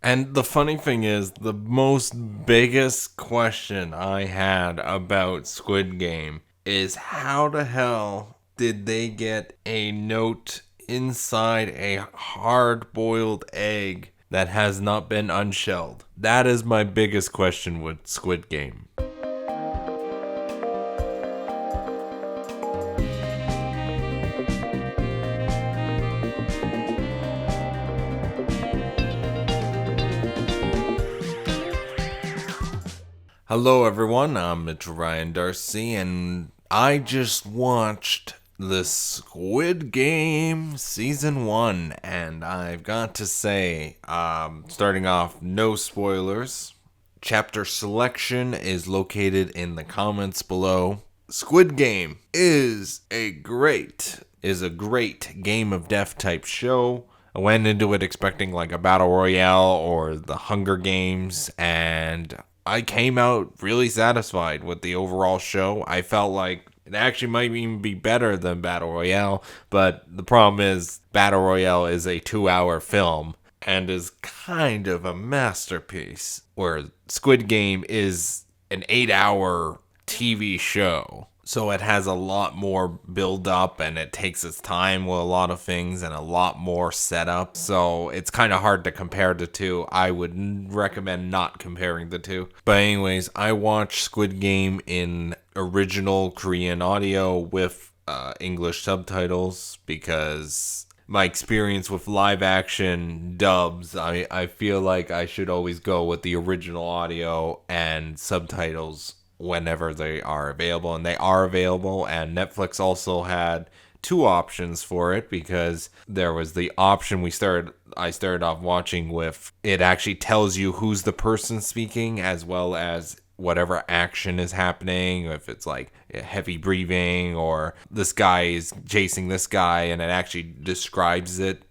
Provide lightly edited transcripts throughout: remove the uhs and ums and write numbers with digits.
And the funny thing is, the most biggest question I had about Squid Game is how the hell did they get a note inside a hard boiled egg that has not been unshelled? That is my biggest question with Squid Game. Hello, everyone. I'm Mitchell Ryan Darcy, and I just watched the Squid Game Season 1, and I've got to say, starting off, no spoilers. Chapter selection is located in the comments below. Squid Game is a great game of death type show. I went into it expecting like a battle royale or the Hunger Games, and I came out really satisfied with the overall show. I felt like it actually might even be better than Battle Royale, but the problem is Battle Royale is a 2-hour film and is kind of a masterpiece, where Squid Game is an 8-hour TV show. So it has a lot more build up and it takes its time with a lot of things and a lot more setup. So it's kind of hard to compare the two. I would recommend not comparing the two. But anyways, I watched Squid Game in original Korean audio with English subtitles because my experience with live action dubs, I feel like I should always go with the original audio and subtitles whenever they are available, and they are available. And Netflix also had two options for it, because there was the option I started off watching with, it actually tells you who's the person speaking as well as whatever action is happening, if it's like heavy breathing or this guy is chasing this guy, and it actually describes it.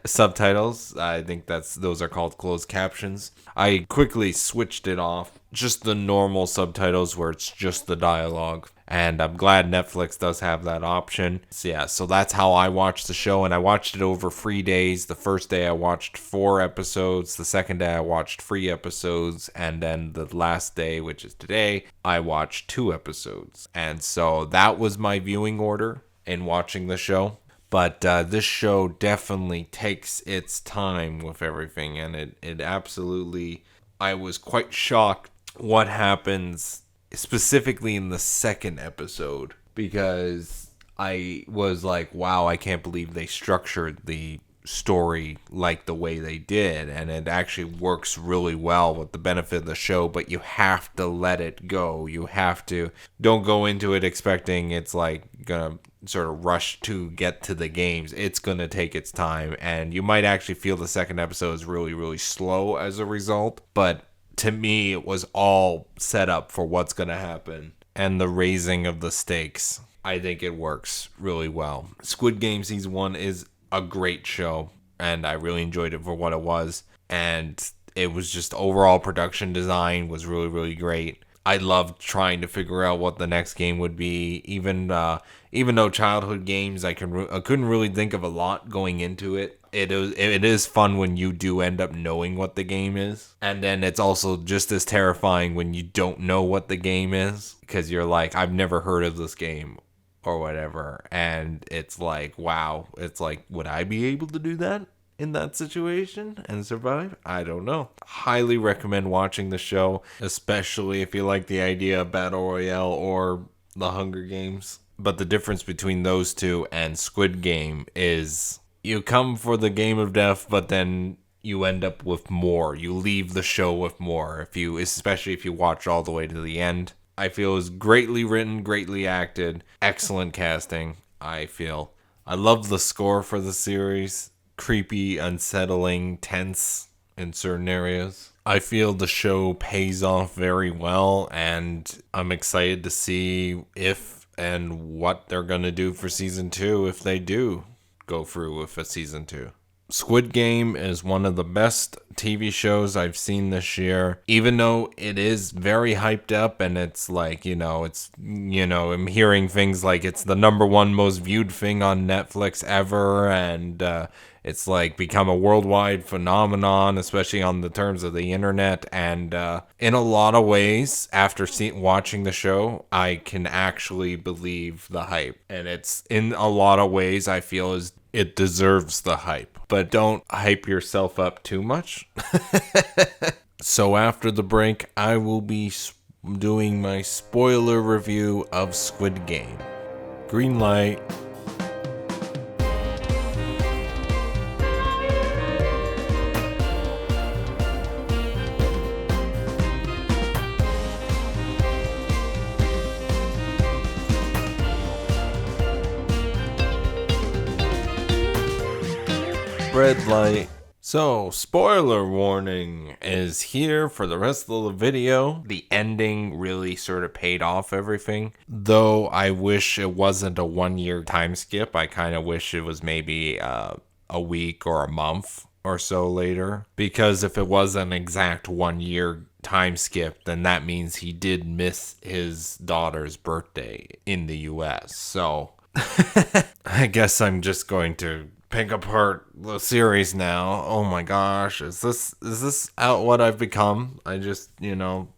Subtitles, I think those are called closed captions. I quickly switched it off, just the normal subtitles where it's just the dialogue, and I'm glad Netflix does have that option. So yeah, so that's how I watched the show, and I watched it over 3 days. The first day I watched 4 episodes, the second day I watched 3 episodes, and then the last day, which is today, I watched 2 episodes. And so that was my viewing order in watching the show. But this show definitely takes its time with everything, and it absolutely, I was quite shocked what happens specifically in the second episode, because I was like, wow, I can't believe they structured the story like the way they did, and it actually works really well with the benefit of the show. But you have to let it go. You have to, don't go into it expecting it's like gonna sort of rush to get to the games. It's gonna take its time, and you might actually feel the second episode is really, really slow as a result. But to me, it was all set up for what's gonna happen, and the raising of the stakes, I think it works really well. Squid Game Season 1 is a great show, and I really enjoyed it for what it was. And it was just, overall production design was really, really great. I loved trying to figure out what the next game would be. Even though childhood games, I couldn't really think of a lot going into it. It is fun when you do end up knowing what the game is, and then it's also just as terrifying when you don't know what the game is, because you're like, I've never heard of this game or whatever, and it's like, wow, it's like, would I be able to do that in that situation and survive? I don't know. Highly recommend watching the show, especially if you like the idea of Battle Royale or the Hunger Games. But the difference between those two and Squid Game is you come for the game of death, but then you end up with more. You leave the show with more, especially if you watch all the way to the end. I feel it was greatly written, greatly acted, excellent casting. I love the score for the series. Creepy, unsettling, tense in certain areas. I feel the show pays off very well, and I'm excited to see if and what they're going to do for season 2, if they do go through with a season 2. Squid Game is one of the best TV shows I've seen this year, even though it is very hyped up, and it's like, I'm hearing things like it's the number 1 most viewed thing on Netflix ever, and It's like become a worldwide phenomenon, especially on the terms of the internet. And in a lot of ways, after watching the show, I can actually believe the hype. And it's in a lot of ways I feel is it deserves the hype. But don't hype yourself up too much. So after the break, I will be doing my spoiler review of Squid Game. Green light. Red light. So, spoiler warning is here for the rest of the video. The ending really sort of paid off everything. Though I wish it wasn't a 1 year time skip. I kind of wish it was maybe a week or a month or so later. Because if it was an exact 1 year time skip, then that means he did miss his daughter's birthday in the US. So, I guess I'm just going to pick apart the series now. Oh my gosh, is this out what I've become? I just,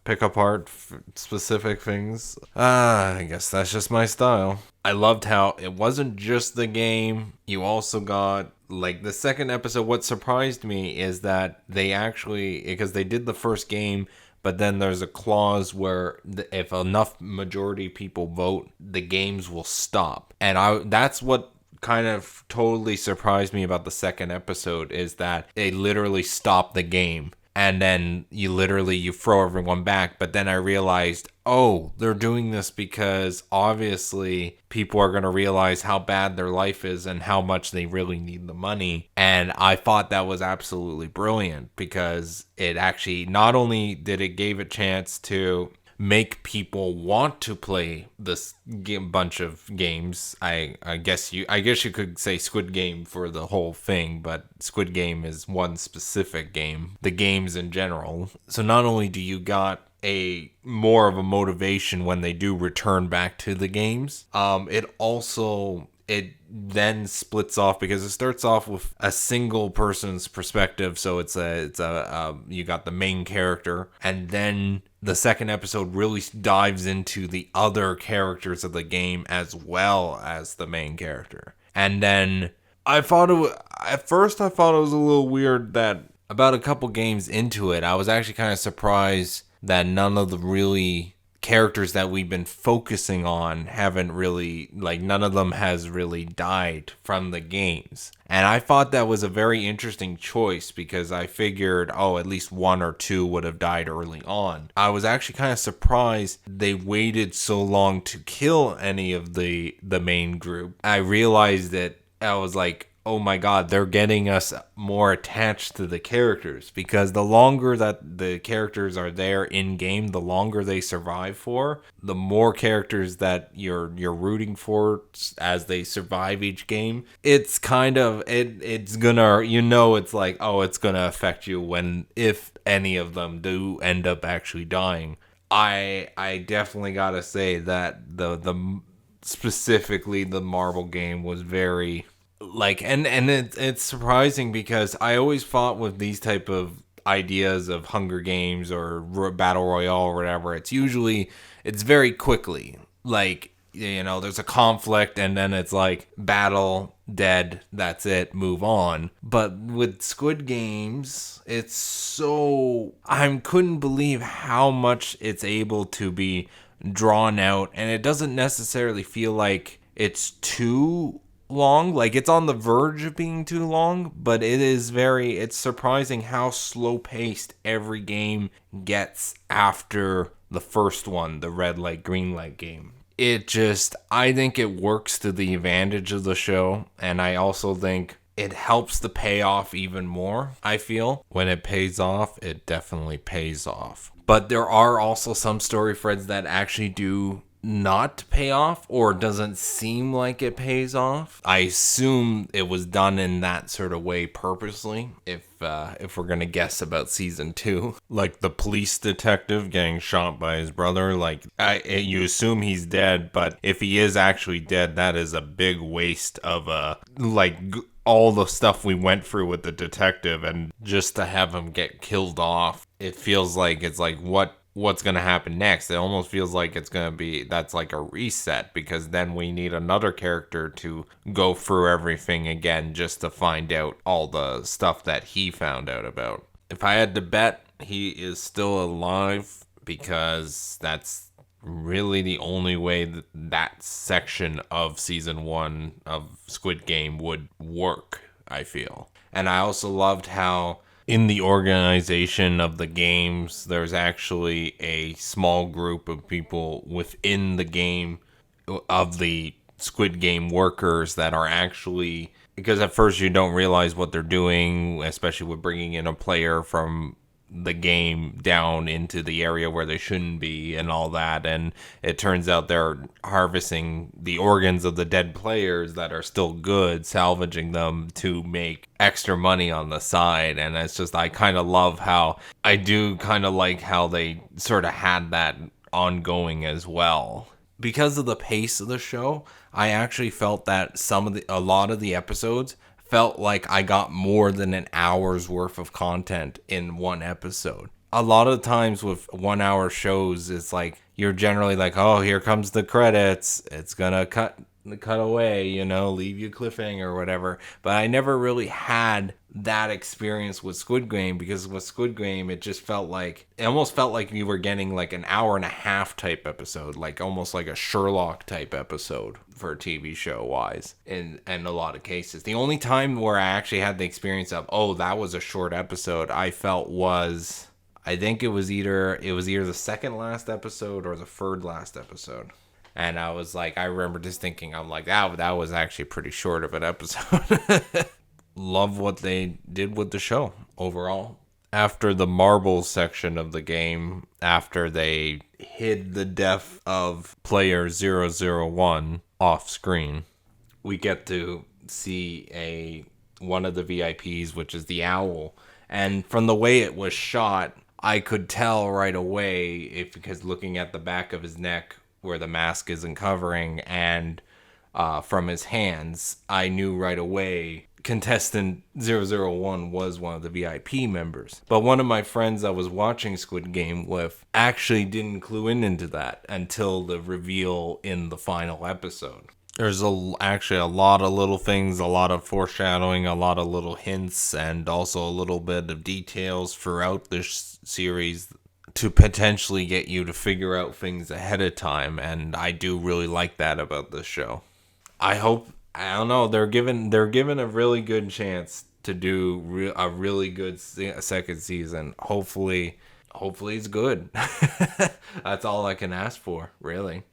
pick apart specific things. I guess that's just my style. I loved how it wasn't just the game. You also got, like, the second episode. What surprised me is that they actually, because they did the first game, but then there's a clause where if enough majority people vote, the games will stop. And that's what kind of totally surprised me about the second episode, is that they literally stopped the game. And then you throw everyone back. But then I realized, oh, they're doing this because obviously people are going to realize how bad their life is and how much they really need the money. And I thought that was absolutely brilliant, because it actually, not only did it give a chance to make people want to play this bunch of games. I guess you could say Squid Game for the whole thing, but Squid Game is one specific game. The games in general. So not only do you got a more of a motivation when they do return back to the games, it then splits off, because it starts off with a single person's perspective. So you got the main character, and then the second episode really dives into the other characters of the game as well as the main character. And then at first I thought it was a little weird that about a couple games into it, I was actually kind of surprised that none of the really characters that we've been focusing on none of them has really died from the games. And I thought that was a very interesting choice, because I figured, at least one or two would have died early on. I was actually kind of surprised they waited so long to kill any of the main group. I realized that I was like, oh my god, they're getting us more attached to the characters, because the longer that the characters are there in game, the longer they survive for, the more characters that you're rooting for as they survive each game. It's kind of it's gonna, it's like, it's gonna affect you if any of them do end up actually dying. I definitely gotta say that the specifically the marble game was very, it's surprising, because I always thought with these type of ideas of Hunger Games or Battle Royale or whatever, it's very quickly, there's a conflict and then it's like battle, dead, that's it, move on. But with Squid Games, I couldn't believe how much it's able to be drawn out, and it doesn't necessarily feel like it's too long. Like, it's on the verge of being too long, but it's surprising how slow paced every game gets after the first one, the red light, green light game. I think it works to the advantage of the show, and I also think it helps the payoff even more. I feel when it pays off, it definitely pays off. But there are also some story threads that actually do not pay off, or doesn't seem like it pays off. I assume it was done in that sort of way purposely, if we're gonna guess about season 2. Like the police detective getting shot by his brother, you assume he's dead, but if he is actually dead, that is a big waste of all the stuff we went through with the detective, and just to have him get killed off, it feels like it's like what's going to happen next. It almost feels like it's going to be, that's like a reset, because then we need another character to go through everything again just to find out all the stuff that he found out about. If I had to bet, he is still alive, because that's really the only way that section of season 1 of Squid Game would work, I feel. And I also loved how in the organization of the games, there's actually a small group of people within the game, of the Squid Game workers, that are actually, because at first you don't realize what they're doing, especially with bringing in a player from the game down into the area where they shouldn't be and all that, and it turns out they're harvesting the organs of the dead players that are still good, salvaging them to make extra money on the side. And it's just, I kind of love how, I do kind of like how they sort of had that ongoing as well. Because of the pace of the show, I actually felt that a lot of the episodes felt like I got more than an hour's worth of content in one episode. A lot of times with 1 hour shows, it's like you're generally like, oh, here comes the credits, it's gonna cut away, leave you cliffhanger or whatever. But I never really had that experience with Squid Game, because with Squid Game, it almost felt like you were getting like an hour and a half type episode, like almost like a Sherlock type episode for a TV show wise in a lot of cases. The only time where I actually had the experience of, oh, that was a short episode, I felt was, I think it was either the second last episode or the third last episode. And I was like, I remember just thinking, I'm like, that was actually pretty short of an episode. Love what they did with the show overall. After the marbles section of the game, after they hid the death of player 001 off screen, we get to see one of the VIPs, which is the owl. And from the way it was shot, I could tell right away, because looking at the back of his neck where the mask isn't covering, and from his hands, I knew right away contestant 001 was one of the VIP members. But one of my friends I was watching Squid Game with actually didn't clue into that until the reveal in the final episode. There's actually a lot of little things, a lot of foreshadowing, a lot of little hints, and also a little bit of details throughout this series to potentially get you to figure out things ahead of time. And I do really like that about this show. I don't know, they're given a really good chance to do a really good second season. Hopefully it's good. That's all I can ask for, really.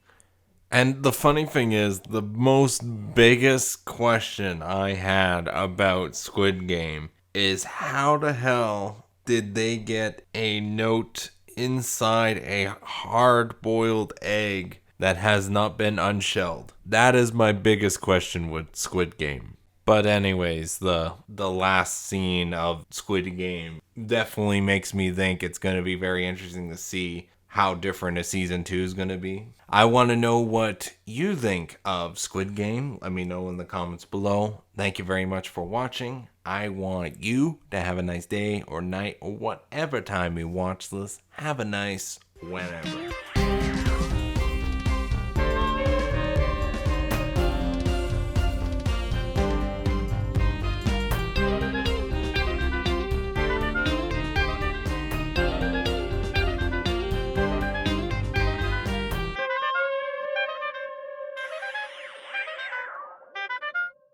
And the funny thing is, the biggest question I had about Squid Game is, how the hell did they get a note inside a hard-boiled egg that has not been unshelled? That is my biggest question with Squid Game. But anyways, the last scene of Squid Game definitely makes me think it's going to be very interesting to see how different a season 2 is going to be. I want to know what you think of Squid Game. Let me know in the comments below. Thank you very much for watching. I want you to have a nice day or night or whatever time you watch this. Have a nice whenever.